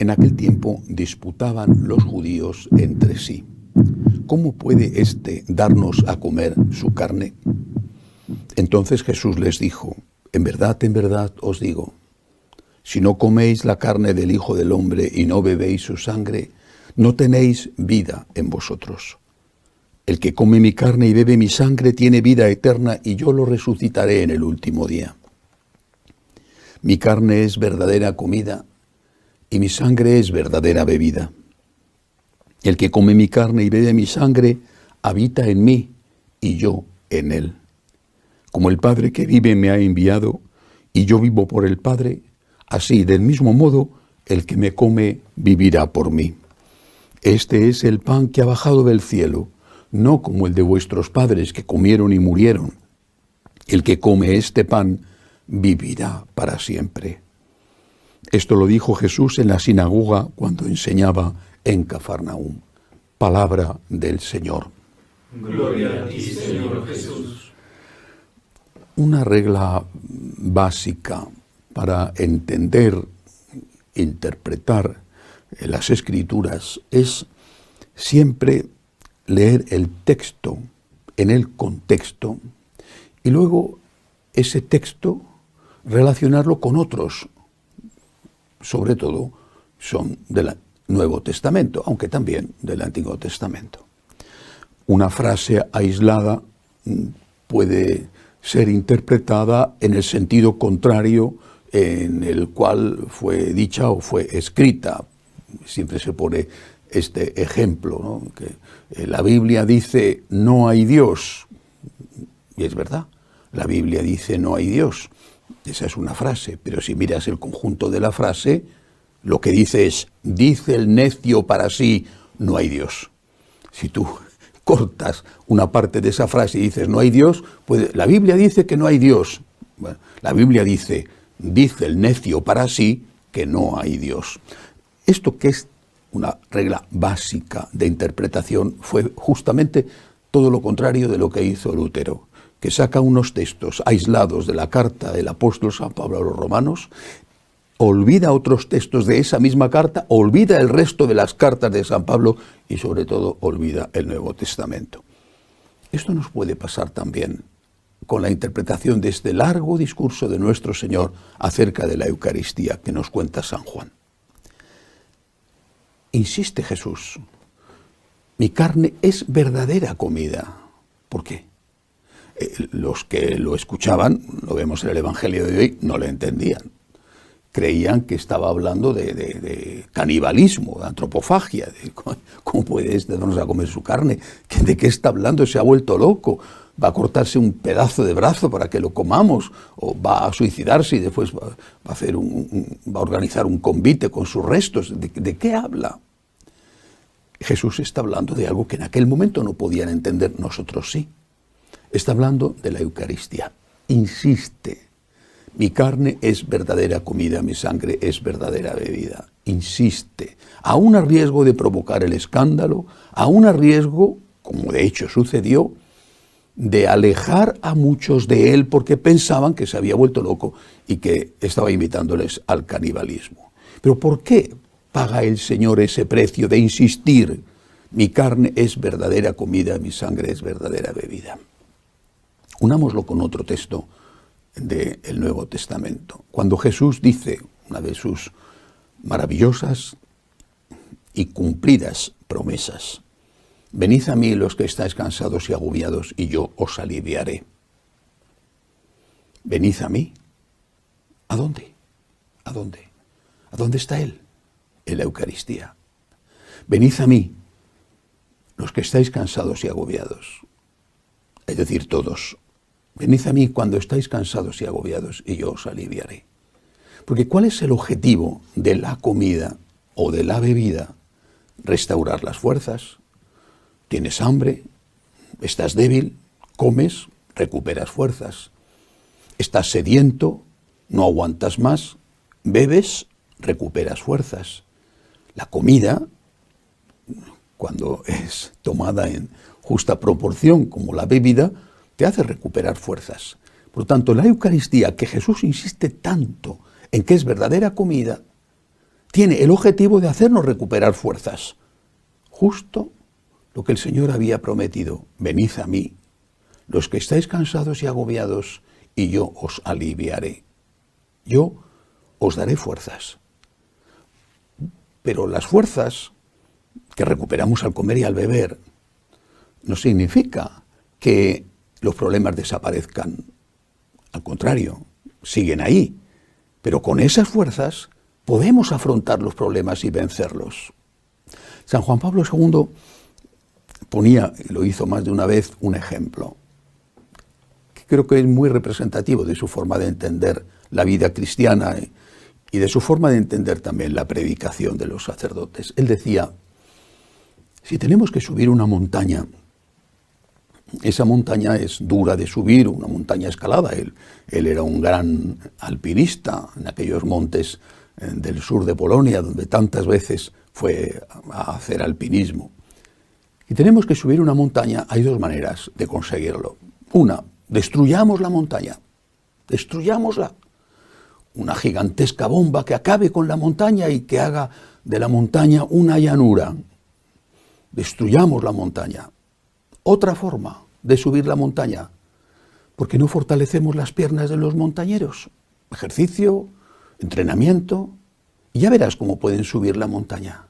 En aquel tiempo disputaban los judíos entre sí: ¿cómo puede éste darnos a comer su carne? Entonces Jesús les dijo: en verdad os digo, si no coméis la carne del Hijo del Hombre y no bebéis su sangre, no tenéis vida en vosotros. El que come mi carne y bebe mi sangre tiene vida eterna, y yo lo resucitaré en el último día. Mi carne es verdadera comida, y mi sangre es verdadera bebida. El que come mi carne y bebe mi sangre habita en mí, y yo en él. Como el Padre que vive me ha enviado, y yo vivo por el Padre, así, del mismo modo, el que me come vivirá por mí. Este es el pan que ha bajado del cielo, no como el de vuestros padres que comieron y murieron. El que come este pan vivirá para siempre. Esto lo dijo Jesús en la sinagoga cuando enseñaba en Cafarnaúm. Palabra del Señor. Gloria a ti, Señor Jesús. Una regla básica para entender, interpretar las Escrituras es siempre leer el texto en el contexto y luego ese texto relacionarlo con otros, sobre todo son del Nuevo Testamento, aunque también del Antiguo Testamento. Una frase aislada puede ser interpretada en el sentido contrario en el cual fue dicha o fue escrita. Siempre se pone este ejemplo, ¿no? Que la Biblia dice no hay Dios, y es verdad, la Biblia dice no hay Dios, esa es una frase, pero si miras el conjunto de la frase, lo que dice es: dice el necio para sí, no hay Dios. Si tú cortas una parte de esa frase y dices no hay Dios, pues la Biblia dice que no hay Dios. Bueno, la Biblia dice el necio para sí que no hay Dios. Esto, que es una regla básica de interpretación, fue justamente todo lo contrario de lo que hizo Lutero, que saca unos textos aislados de la carta del apóstol San Pablo a los romanos, olvida otros textos de esa misma carta, olvida el resto de las cartas de San Pablo y sobre todo olvida el Nuevo Testamento. Esto nos puede pasar también con la interpretación de este largo discurso de nuestro Señor acerca de la Eucaristía que nos cuenta San Juan. Insiste Jesús: mi carne es verdadera comida. ¿Por qué? Los que lo escuchaban, lo vemos en el Evangelio de hoy, no le entendían. Creían que estaba hablando de canibalismo, de antropofagia. ¿Cómo puede este darnos a comer su carne? ¿De qué está hablando? ¿Se ha vuelto loco? ¿Va a cortarse un pedazo de brazo para que lo comamos? ¿O va a suicidarse y después va a organizar un convite con sus restos? ¿De qué habla? Jesús está hablando de algo que en aquel momento no podían entender, nosotros sí. Está hablando de la Eucaristía. Insiste: mi carne es verdadera comida, mi sangre es verdadera bebida. Insiste, aún a riesgo de provocar el escándalo, aún a riesgo, como de hecho sucedió, de alejar a muchos de él porque pensaban que se había vuelto loco y que estaba invitándoles al canibalismo. ¿Pero por qué paga el Señor ese precio de insistir? Mi carne es verdadera comida, mi sangre es verdadera bebida. Unámoslo con otro texto del Nuevo Testamento. Cuando Jesús dice, una de sus maravillosas y cumplidas promesas: venid a mí los que estáis cansados y agobiados, y yo os aliviaré. Venid a mí. ¿A dónde? ¿A dónde? ¿A dónde está Él? En la Eucaristía. Venid a mí los que estáis cansados y agobiados. Es decir, todos. Venid a mí cuando estáis cansados y agobiados, y yo os aliviaré. Porque ¿cuál es el objetivo de la comida o de la bebida? Restaurar las fuerzas. Tienes hambre, estás débil, comes, recuperas fuerzas. Estás sediento, no aguantas más, bebes, recuperas fuerzas. La comida, cuando es tomada en justa proporción como la bebida, te hace recuperar fuerzas. Por lo tanto, la Eucaristía, que Jesús insiste tanto en que es verdadera comida, tiene el objetivo de hacernos recuperar fuerzas. Justo lo que el Señor había prometido. Venid a mí, los que estáis cansados y agobiados, y yo os aliviaré. Yo os daré fuerzas. Pero las fuerzas que recuperamos al comer y al beber no significa que los problemas desaparezcan. Al contrario, siguen ahí. Pero con esas fuerzas podemos afrontar los problemas y vencerlos. San Juan Pablo II ponía, y lo hizo más de una vez, un ejemplo que creo que es muy representativo de su forma de entender la vida cristiana y de su forma de entender también la predicación de los sacerdotes. Él decía, si tenemos que subir una montaña, esa montaña es dura de subir, una montaña escalada. Él era un gran alpinista en aquellos montes del sur de Polonia, donde tantas veces fue a hacer alpinismo. Y tenemos que subir una montaña, hay dos maneras de conseguirlo. Una, destruyamos la montaña, destruyámosla. Una gigantesca bomba que acabe con la montaña y que haga de la montaña una llanura. Destruyamos la montaña. Otra forma de subir la montaña, porque no fortalecemos las piernas de los montañeros. Ejercicio, entrenamiento, y ya verás cómo pueden subir la montaña.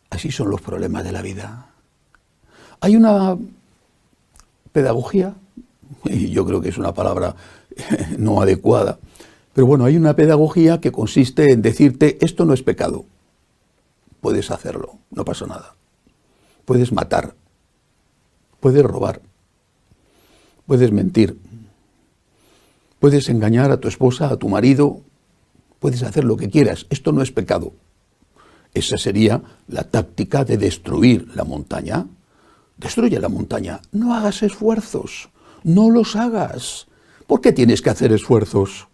Así son los problemas de la vida. Hay una pedagogía, y yo creo que es una palabra no adecuada, pero bueno, hay una pedagogía que consiste en decirte, esto no es pecado, puedes hacerlo, no pasa nada. Puedes matar, puedes robar, puedes mentir, puedes engañar a tu esposa, a tu marido, puedes hacer lo que quieras, esto no es pecado. Esa sería la táctica de destruir la montaña. Destruye la montaña, no hagas esfuerzos, no los hagas. ¿Por qué tienes que hacer esfuerzos?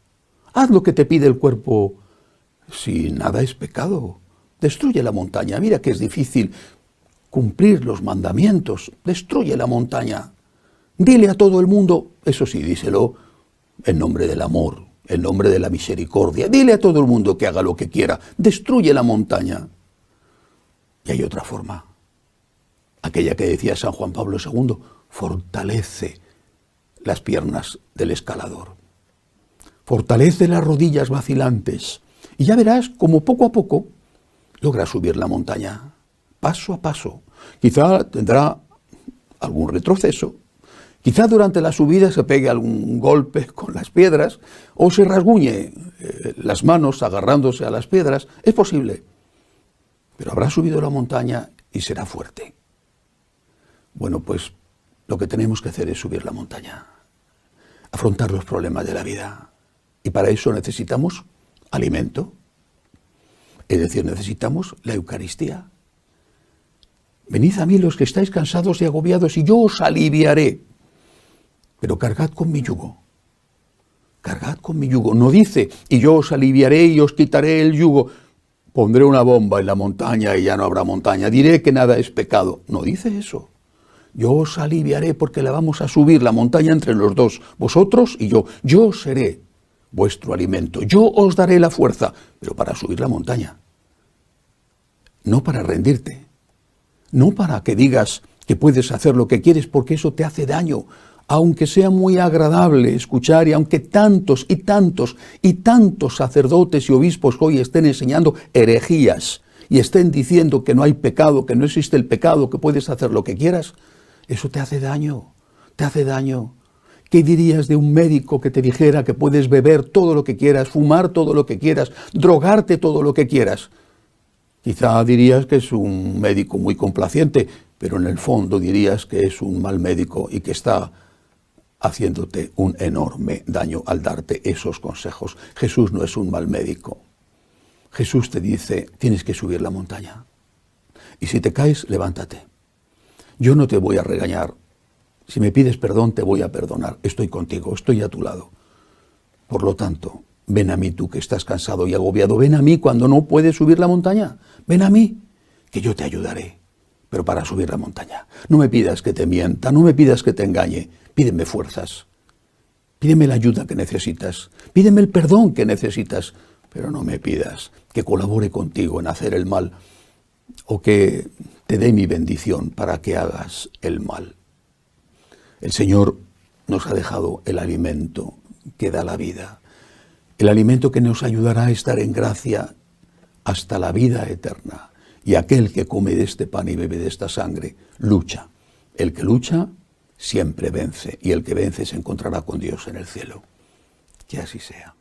Haz lo que te pide el cuerpo, si nada es pecado. Destruye la montaña, mira que es difícil cumplir los mandamientos, destruye la montaña. Dile a todo el mundo, eso sí, díselo en nombre del amor, en nombre de la misericordia. Dile a todo el mundo que haga lo que quiera, destruye la montaña. Y hay otra forma, aquella que decía San Juan Pablo II, fortalece las piernas del escalador. Fortalece las rodillas vacilantes. Y ya verás cómo poco a poco logra subir la montaña, paso a paso. Quizá tendrá algún retroceso, quizá durante la subida se pegue algún golpe con las piedras o se rasguñe las manos agarrándose a las piedras, es posible. Pero habrá subido la montaña y será fuerte. Bueno, pues lo que tenemos que hacer es subir la montaña, afrontar los problemas de la vida. Y para eso necesitamos alimento, es decir, necesitamos la Eucaristía. Venid a mí los que estáis cansados y agobiados y yo os aliviaré. Pero cargad con mi yugo. Cargad con mi yugo. No dice, y yo os aliviaré y os quitaré el yugo. Pondré una bomba en la montaña y ya no habrá montaña. Diré que nada es pecado. No dice eso. Yo os aliviaré porque la vamos a subir la montaña entre los dos, vosotros y yo. Yo seré vuestro alimento. Yo os daré la fuerza, pero para subir la montaña. No para rendirte. No para que digas que puedes hacer lo que quieres porque eso te hace daño. Aunque sea muy agradable escuchar y aunque tantos y tantos y tantos sacerdotes y obispos hoy estén enseñando herejías y estén diciendo que no hay pecado, que no existe el pecado, que puedes hacer lo que quieras, eso te hace daño, te hace daño. ¿Qué dirías de un médico que te dijera que puedes beber todo lo que quieras, fumar todo lo que quieras, drogarte todo lo que quieras? Quizá dirías que es un médico muy complaciente, pero en el fondo dirías que es un mal médico y que está haciéndote un enorme daño al darte esos consejos. Jesús no es un mal médico. Jesús te dice, tienes que subir la montaña. Y si te caes, levántate. Yo no te voy a regañar. Si me pides perdón, te voy a perdonar. Estoy contigo, estoy a tu lado. Por lo tanto, ven a mí tú que estás cansado y agobiado. Ven a mí cuando no puedes subir la montaña. Ven a mí, que yo te ayudaré. Pero para subir la montaña. No me pidas que te mienta, no me pidas que te engañe. Pídeme fuerzas. Pídeme la ayuda que necesitas. Pídeme el perdón que necesitas. pero no me pidas que colabore contigo en hacer el mal o que te dé mi bendición para que hagas el mal. El Señor nos ha dejado el alimento que da la vida, el alimento que nos ayudará a estar en gracia hasta la vida eterna. Y aquel que come de este pan y bebe de esta sangre, lucha. El que lucha siempre vence, y el que vence se encontrará con Dios en el cielo. Que así sea.